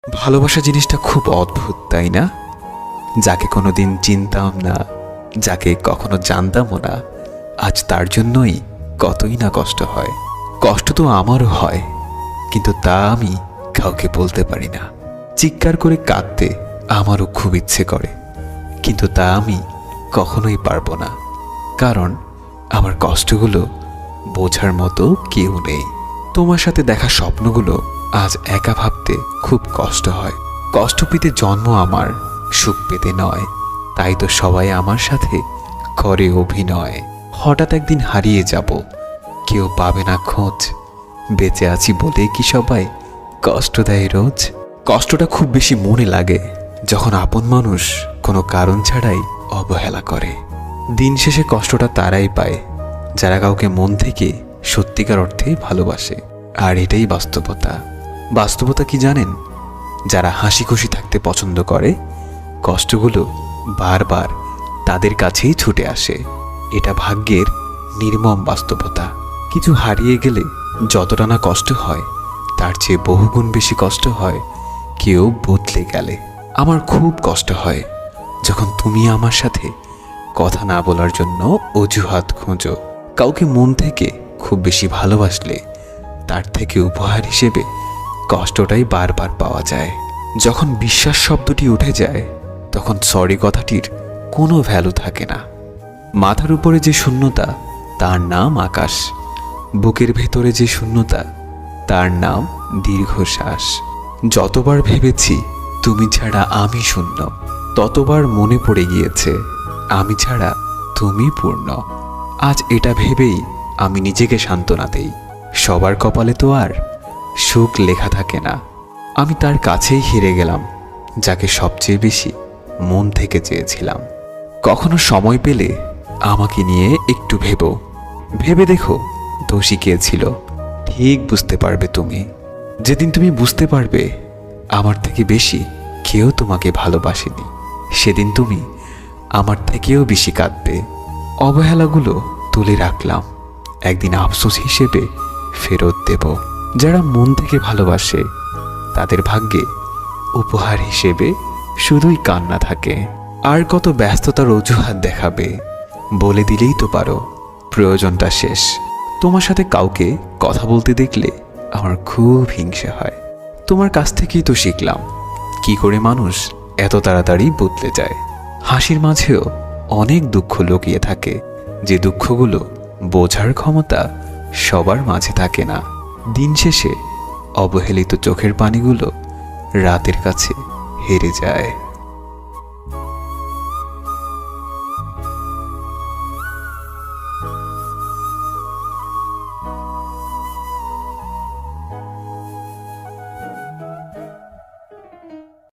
ভালোবাসা জিনিসটা খুব অদ্ভুত, তাই না? যাকে কোনোদিন চিনতাম না, যাকে কখনো জানতামও না, আজ তার জন্যই কতই না কষ্ট হয়। কষ্ট তো আমারও হয়, কিন্তু তা আমি কাউকে বলতে পারি না। চিৎকার করে কাঁদতে আমারও খুব ইচ্ছে করে, কিন্তু তা আমি কখনোই পারবো না, কারণ আমার কষ্টগুলো বোঝার মতো কেউ নেই। তোমার সাথে দেখা স্বপ্নগুলো আজ একা ভাবতে খুব কষ্ট হয়। কষ্ট পেতে জন্ম আমার, সুখ পেতে নয়, তাই তো সবাই আমার সাথে করে অভিনয়। হঠাৎ একদিন হারিয়ে যাব, কেউ পাবে না খোঁজ, বেঁচে আছি বলে কি সবাই কষ্ট দেয় রোজ। কষ্টটা খুব বেশি মনে লাগে যখন আপন মানুষ কোনো কারণ ছাড়াই অবহেলা করে। দিন শেষে কষ্টটা তারাই পায় যারা কাউকে মন থেকে সত্যিকার অর্থে ভালোবাসে। আর এটাই বাস্তবতা। বাস্তবতা কি জানেন? যারা হাসি খুশি থাকতে পছন্দ করে, কষ্টগুলো বারবার তাদের কাছেই ছুটে আসে। এটা ভাগ্যের নির্মম বাস্তবতা। কিছু হারিয়ে গেলে যতটা না কষ্ট হয়, তার চেয়ে বহুগুণ বেশি কষ্ট হয় কেউ বদলে গেলে। আমার খুব কষ্ট হয় যখন তুমি আমার সাথে কথা না বলার জন্য অজুহাত খোঁজো। কাউকে মন থেকে খুব বেশি ভালোবাসলে তার থেকে উপহার হিসেবে কষ্টটাই বারবার পাওয়া যায়। যখন বিশ্বাস শব্দটি উঠে যায়, তখন সরি কথাটির কোনো ভ্যালু থাকে না। মাথার উপরে যে শূন্যতা, তার নাম আকাশ। বুকের ভেতরে যে শূন্যতা, তার নাম দীর্ঘশ্বাস। যতবার ভেবেছি তুমি ছাড়া আমি শূন্য, ততবার মনে পড়ে গিয়েছে আমি ছাড়া তুমি পূর্ণ। আজ এটা ভেবেই আমি নিজেকে সান্ত্বনা দেই, সবার কপালে তো আর সুখ লেখা থাকে না। আমি তার কাছেই হেরে গেলাম যাকে সবচেয়ে বেশি মন থেকে চেয়েছিলাম। কখনো সময় পেলে আমাকে নিয়ে একটু ভেবে দেখো, দোষী কে ছিল। ঠিক বুঝতে পারবে তুমি। যেদিন তুমি বুঝতে পারবে আমার থেকে বেশি কেউ তোমাকে ভালোবাসেনি, সেদিন তুমি আমার থেকেও বেশি কাঁদবে। অবহেলাগুলো তুলে রাখলাম, একদিন আফসোস হিসেবে ফেরত দেব। যারা মন থেকে ভালোবাসে তাদের ভাগ্যে উপহার হিসেবে শুধুই কান্না থাকে। আর কত ব্যস্ততার অজুহাত দেখাবে? বলে দিলেই তো পারো প্রয়োজনটা শেষ। তোমার সাথে কাউকে কথা বলতে দেখলে আমার খুব হিংসা হয়। তোমার কাছ থেকেই তো শিখলাম কি করে মানুষ এত তাড়াতাড়ি বদলে যায়। হাসির মাঝেও অনেক দুঃখ লুকিয়ে থাকে, যে দুঃখগুলো বোঝার ক্ষমতা সবার মাঝে থাকে না। দিন শেষে অবহেলিত চোখের পানিগুলো রাতের কাছে হেরে যায়।